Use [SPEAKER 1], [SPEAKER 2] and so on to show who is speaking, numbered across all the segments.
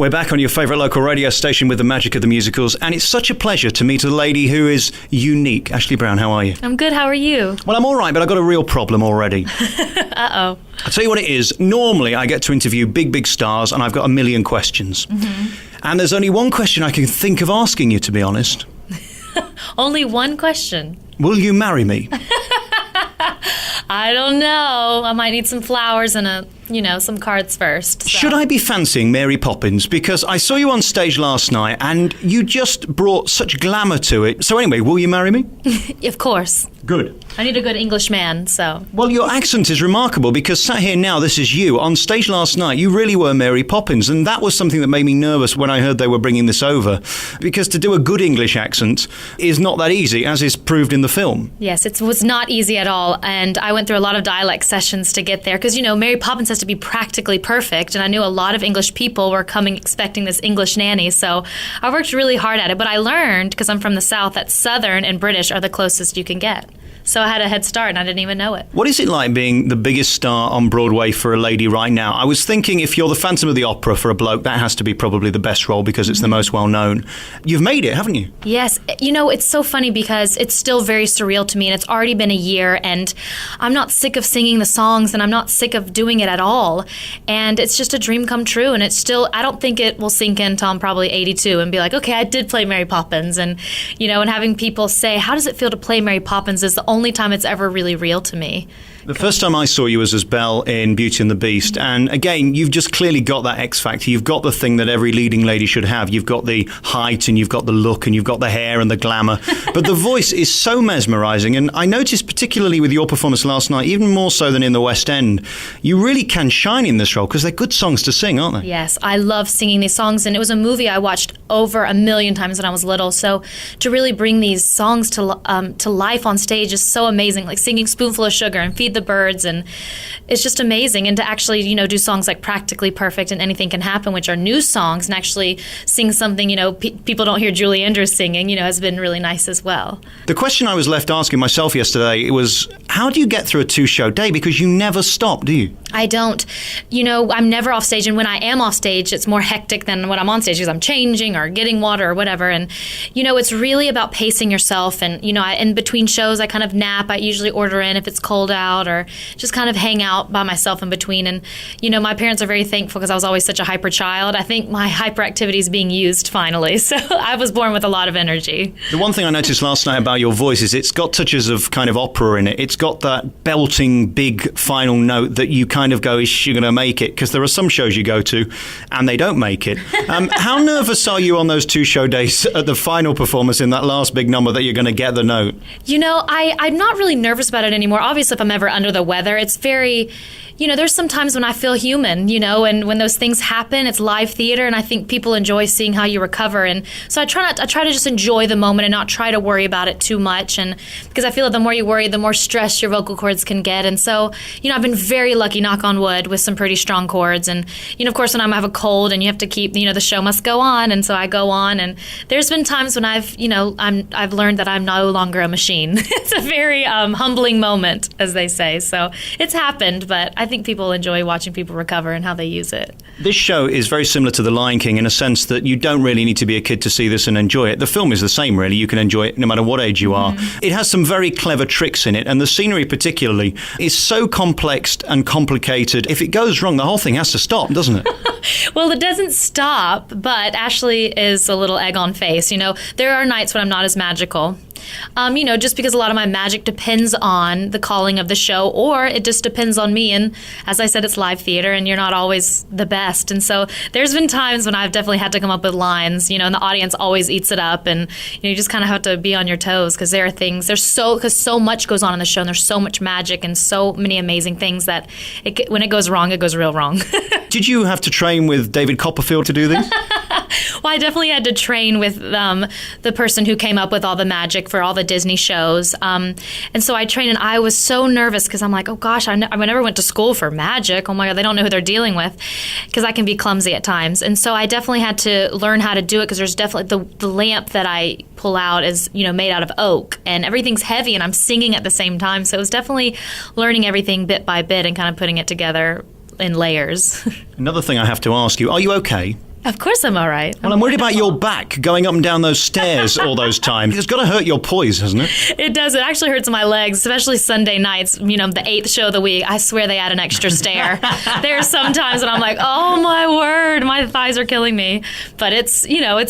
[SPEAKER 1] We're back on your favourite local radio station with the magic of the musicals, and it's such a pleasure to meet a lady who is unique. Ashley Brown, how are you?
[SPEAKER 2] I'm good, how are you?
[SPEAKER 1] Well, I'm all right, but I've got a real problem already.
[SPEAKER 2] Uh-oh.
[SPEAKER 1] I'll tell you what it is. Normally, I get to interview big stars, and I've got a million questions. Mm-hmm. And there's only one question I can think of asking you, to be honest.
[SPEAKER 2] Only one question?
[SPEAKER 1] Will you marry me?
[SPEAKER 2] I don't know. I might need some flowers and some cards first. So.
[SPEAKER 1] Should I be fancying Marry Poppins? Because I saw you on stage last night and you just brought such glamour to it. So anyway, will you marry me?
[SPEAKER 2] Of course.
[SPEAKER 1] Good.
[SPEAKER 2] I need a good English man, so...
[SPEAKER 1] Well, your accent is remarkable because sat here now, this is you. On stage last night, you really were Marry Poppins, and that was something that made me nervous when I heard they were bringing this over. Because to do a good English accent is not that easy, as is proved in the film.
[SPEAKER 2] Yes, it was not easy at all, and I went through a lot of dialect sessions to get there, because, Marry Poppins has to be practically perfect, and I knew a lot of English people were coming expecting this English nanny, so I worked really hard at it. But I learned, because I'm from the South, that Southern and British are the closest you can get. So I had a head start, and I didn't even know it. What
[SPEAKER 1] is it like being the biggest star on Broadway for a lady right now? I was thinking if you're the Phantom of the Opera for a bloke, that has to be probably the best role because it's the most well-known. You've made it, haven't you?
[SPEAKER 2] Yes. It's so funny because it's still very surreal to me, and it's already been a year, and I'm not sick of singing the songs, and I'm not sick of doing it at all. And it's just a dream come true, and it's still, I don't think it will sink in until I'm probably 82 and be like, okay, I did play Marry Poppins. And, and having people say, how does it feel to play Marry Poppins is the only time it's ever really real to me.
[SPEAKER 1] The first time I saw you was as Belle in Beauty and the Beast, and again, you've just clearly got that X factor. You've got the thing that every leading lady should have. You've got the height, and you've got the look, and you've got the hair and the glamour. But the voice is so mesmerising, and I noticed particularly with your performance last night, even more so than in the West End, you really can shine in this role because they're good songs to sing, aren't they?
[SPEAKER 2] Yes, I love singing these songs, and it was a movie I watched over 1 million times when I was little. So to really bring these songs to life on stage is so amazing, like singing Spoonful of Sugar and Feed the Birds, and it's just amazing. And to actually, do songs like Practically Perfect and Anything Can Happen, which are new songs, and actually sing something, people don't hear Julie Andrews singing, has been really nice as well.
[SPEAKER 1] The question I was left asking myself yesterday was, how do you get through a 2-show day? Because you never stop, do you?
[SPEAKER 2] I don't. I'm never off stage, and when I am off stage, it's more hectic than when I'm on stage because I'm changing or getting water or whatever. And, it's really about pacing yourself. And, in between shows, I kind of nap. I usually order in if it's cold out or just kind of hang out by myself in between. And, my parents are very thankful because I was always such a hyper child. I think my hyperactivity is being used finally. So I was born with a lot of energy.
[SPEAKER 1] The one thing I noticed last night about your voice is it's got touches of kind of opera in it. It's got that belting big final note that you kind of go, is she going to make it? Because there are some shows you go to and they don't make it. How nervous are you on those 2-show days at the final performance in that last big number that you're going to get the note?
[SPEAKER 2] I'm not really nervous about it anymore. Obviously, if I'm ever under the weather, it's very... there's some times when I feel human, and when those things happen, it's live theater, and I think people enjoy seeing how you recover. And so I try to just enjoy the moment and not try to worry about it too much. And because I feel that the more you worry, the more stress your vocal cords can get. And so, I've been very lucky, knock on wood, with some pretty strong cords. And, of course, when I have a cold and you have to keep, the show must go on. And so I go on. And there's been times when I've learned that I'm no longer a machine. It's a very humbling moment, as they say. So it's happened, but I think people enjoy watching people recover and how they use it.
[SPEAKER 1] This show is very similar to The Lion King in a sense that you don't really need to be a kid to see this and enjoy it. The film is the same, really. You can enjoy it no matter what age you are. It has some very clever tricks in it, and the scenery particularly is so complex and complicated. If it goes wrong, the whole thing has to stop, doesn't it?
[SPEAKER 2] Well, it doesn't stop, but Ashley is a little egg on face. There are nights when I'm not as magical. Just because a lot of my magic depends on the calling of the show, or it just depends on me. And as I said, it's live theater and you're not always the best. And so there's been times when I've definitely had to come up with lines, and the audience always eats it up. And you just kind of have to be on your toes because there are things, because so much goes on in the show and there's so much magic and so many amazing things that when it goes wrong, it goes real wrong.
[SPEAKER 1] Did you have to train with David Copperfield to do this?
[SPEAKER 2] Well, I definitely had to train with the person who came up with all the magic for all the Disney shows. And so I trained, and I was so nervous because I'm like, oh gosh, I never went to school for magic. Oh my God, they don't know who they're dealing with, because I can be clumsy at times. And so I definitely had to learn how to do it, because there's definitely the lamp that I pull out is, made out of oak, and everything's heavy, and I'm singing at the same time. So it was definitely learning everything bit by bit and kind of putting it together in layers.
[SPEAKER 1] Another thing I have to ask you, are you okay?
[SPEAKER 2] Of course I'm all right.
[SPEAKER 1] Well, I'm worried about your back going up and down those stairs all those times. It's got to hurt your poise, hasn't it?
[SPEAKER 2] It does. It actually hurts my legs, especially Sunday nights, the 8th show of the week. I swear they add an extra stair. There are some times when I'm like, oh my word, my thighs are killing me. But it's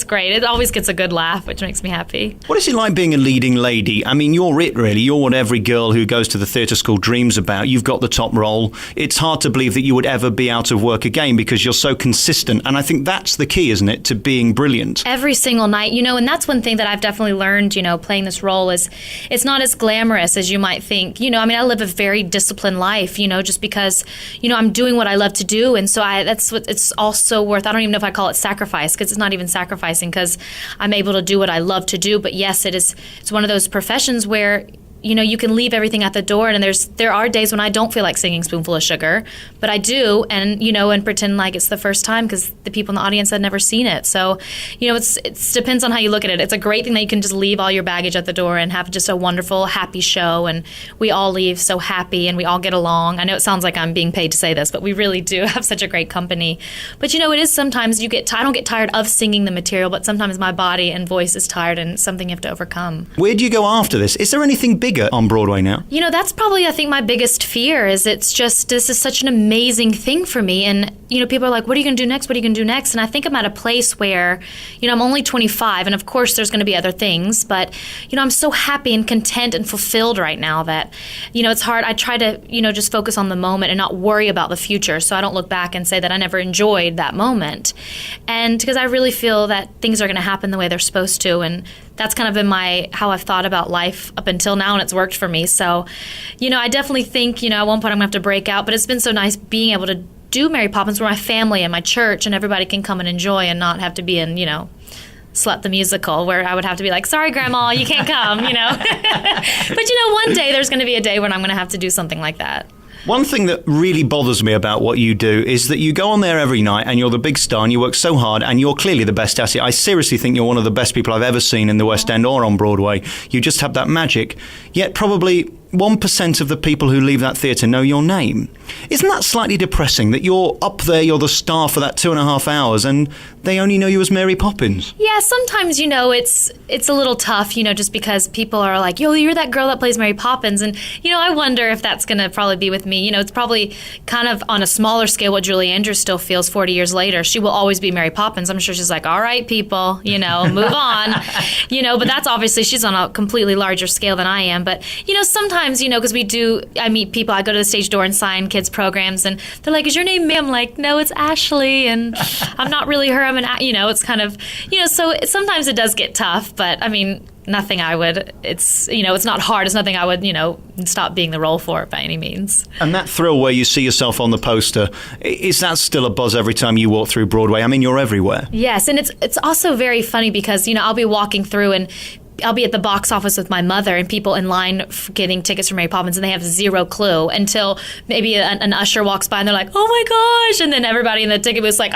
[SPEAKER 2] great. It always gets a good laugh, which makes me happy.
[SPEAKER 1] What is it like being a leading lady? I mean, you're it, really. You're what every girl who goes to the theatre school dreams about. You've got the top role. It's hard to believe that you would ever be out of work again because you're so consistent. And I think that's the key, isn't it, to being brilliant?
[SPEAKER 2] Every single night, and that's one thing that I've definitely learned, playing this role is it's not as glamorous as you might think. I live a very disciplined life, just because, I'm doing what I love to do. And so that's what it's also worth. I don't even know if I call it sacrifice because it's not even sacrificing because I'm able to do what I love to do. But yes, it's one of those professions where you can leave everything at the door, and there are days when I don't feel like singing Spoonful of Sugar, but I do, and and pretend like it's the first time because the people in the audience had never seen it. So, it depends on how you look at it. It's a great thing that you can just leave all your baggage at the door and have just a wonderful, happy show, and we all leave so happy and we all get along. I know it sounds like I'm being paid to say this, but we really do have such a great company. But it is sometimes I don't get tired of singing the material, but sometimes my body and voice is tired, and it's something you have to overcome.
[SPEAKER 1] Where do you go after this? Is there anything bigger on Broadway now?
[SPEAKER 2] That's probably, I think, my biggest fear is this is such an amazing thing for me. And, people are like, what are you going to do next? What are you going to do next? And I think I'm at a place where, I'm only 25. And of course, there's going to be other things. But, I'm so happy and content and fulfilled right now that, it's hard. I try to, just focus on the moment and not worry about the future. So I don't look back and say that I never enjoyed that moment. And because I really feel that things are going to happen the way they're supposed to. And that's kind of been how I've thought about life up until now, and it's worked for me. So, I definitely think, at one point I'm going to have to break out, but it's been so nice being able to do Marry Poppins where my family and my church and everybody can come and enjoy and not have to be in, Slut the Musical, where I would have to be like, sorry, Grandma, you can't come, But, one day there's going to be a day when I'm going to have to do something like that.
[SPEAKER 1] One thing that really bothers me about what you do is that you go on there every night and you're the big star and you work so hard and you're clearly the best at it. I seriously think you're one of the best people I've ever seen in the West End or on Broadway. You just have that magic. Yet probably 1% of the people who leave that theatre know your name. Isn't that slightly depressing that you're up there, you're the star for that 2.5 hours and they only know you as Marry Poppins?
[SPEAKER 2] Yeah, sometimes, it's a little tough, just because people are like, yo, you're that girl that plays Marry Poppins. And, I wonder if that's going to probably be with me. It's probably kind of on a smaller scale what Julie Andrews still feels 40 years later. She will always be Marry Poppins. I'm sure she's like, all right, people, move on. But that's obviously, she's on a completely larger scale than I am. But, sometimes, because I meet people, I go to the stage door and sign kids' programs, and they're like, is your name May? I'm like, no, it's Ashley, and I'm not really her. It's kind of, so sometimes it does get tough, but I mean, nothing I would, it's not hard. It's nothing I would, stop being the role for by any means.
[SPEAKER 1] And that thrill where you see yourself on the poster, is that still a buzz every time you walk through Broadway? I mean, you're everywhere.
[SPEAKER 2] Yes, and it's also very funny because, I'll be walking through and I'll be at the box office with my mother and people in line getting tickets for Marry Poppins, and they have zero clue until maybe an usher walks by and they're like, oh my gosh, and then everybody in the ticket booth's like,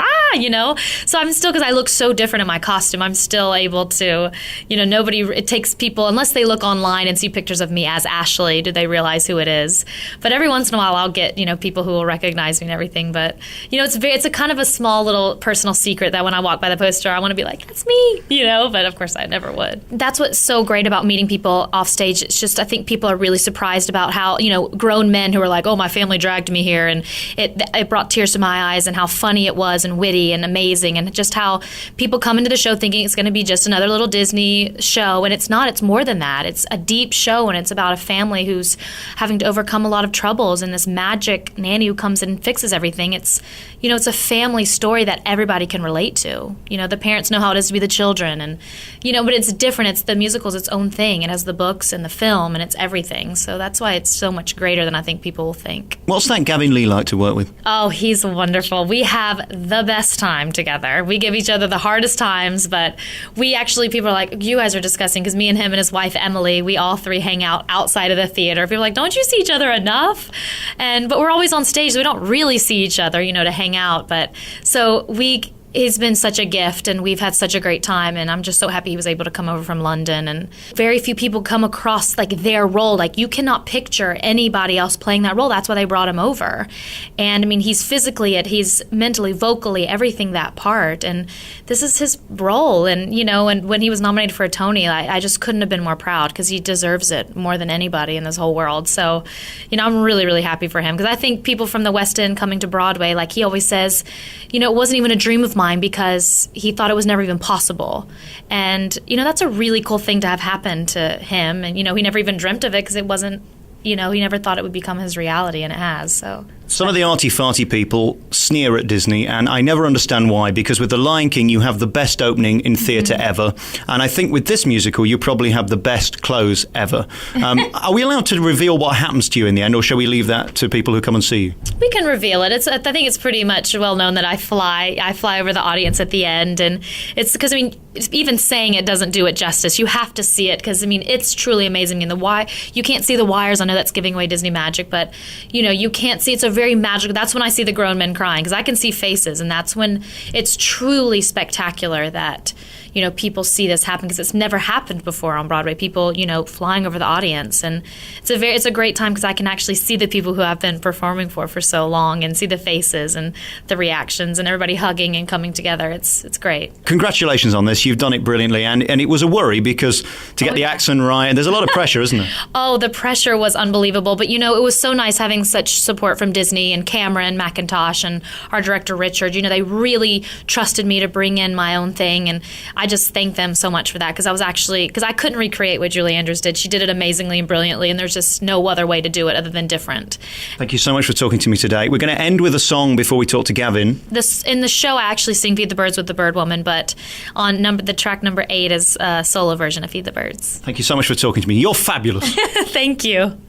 [SPEAKER 2] So I'm still, because I look so different in my costume, I'm still able to, it takes people, unless they look online and see pictures of me as Ashley, do they realize who it is. But every once in a while I'll get, people who will recognize me and everything. But, it's a kind of a small little personal secret that when I walk by the poster, I want to be like, that's me, but of course I never would. That's what's so great about meeting people off stage. It's just, I think people are really surprised about how, grown men who are like, oh, my family dragged me here, and it brought tears to my eyes, and how funny it was and witty and amazing, and just how people come into the show thinking it's going to be just another little Disney show, and it's not. It's more than that. It's a deep show, and it's about a family who's having to overcome a lot of troubles, and this magic nanny who comes in and fixes everything. It's, it's a family story that everybody can relate to. The parents know how it is to be the children, and, but it's different. It's the musical's its own thing. It has the books and the film, and it's everything. So that's why it's so much greater than I think people will think.
[SPEAKER 1] What's that Gavin Lee like to work with?
[SPEAKER 2] Oh, he's wonderful. We have the best time together. We give each other the hardest times, but people are like, you guys are disgusting, because me and him and his wife, Emily, we all three hang out outside of the theater. People are like, don't you see each other enough? But we're always on stage, so we don't really see each other, to hang out. But so He's been such a gift, and we've had such a great time, and I'm just so happy he was able to come over from London. And very few people come across like their role. Like, you cannot picture anybody else playing that role. That's why they brought him over. And I mean, he's physically it, he's mentally, vocally, everything that part. And this is his role. And, you know, and when he was nominated for a Tony, I just couldn't have been more proud, because he deserves it more than anybody in this whole world. So, you know, I'm really, really happy for him, because I think people from the West End coming to Broadway, like he always says, you know, it wasn't even a dream of mine, because he thought it was never even possible. And, you know, that's a really cool thing to have happen to him. And, you know, he never even dreamt of it, because it wasn't, you know, he never thought it would become his reality, and it has. So
[SPEAKER 1] some of the arty-farty people sneer at Disney, and I never understand why, because with The Lion King, you have the best opening in theatre ever. And I think with this musical, you probably have the best close ever. Are we allowed to reveal what happens to you in the end, or shall we leave that to people who come and see you?
[SPEAKER 2] We can reveal it. I think it's pretty much well known that I fly over the audience at the end. And it's because, I mean, even saying it doesn't do it justice. You have to see it, because, I mean, it's truly amazing. And you can't see the wires. I know that's giving away Disney magic, but, you know, you can't see. It's a very magical. That's when I see the grown men crying, because I can see faces, and that's when it's truly spectacular that, you know, people see this happen, because it's never happened before on Broadway. People, you know, flying over the audience, and it's a great time, because I can actually see the people who I've been performing for so long, and see the faces and the reactions, and everybody hugging and coming together. It's great.
[SPEAKER 1] Congratulations on this. You've done it brilliantly, and it was a worry, because to get the accent right, and there's a lot of pressure, isn't there?
[SPEAKER 2] Oh, the pressure was unbelievable, but, you know, it was so nice having such support from Disney and Cameron McIntosh and our director Richard. You know, they really trusted me to bring in my own thing, and I just thank them so much for that, because I couldn't recreate what Julie Andrews did. She did it amazingly and brilliantly, and there's just no other way to do it other than different.
[SPEAKER 1] Thank you so much for talking to me today. We're going to end with a song before we talk to Gavin.
[SPEAKER 2] In the show, I actually sing Feed the Birds with the Bird Woman, but on the track number 8 is a solo version of Feed the Birds.
[SPEAKER 1] Thank you so much for talking to me. You're fabulous.
[SPEAKER 2] Thank you.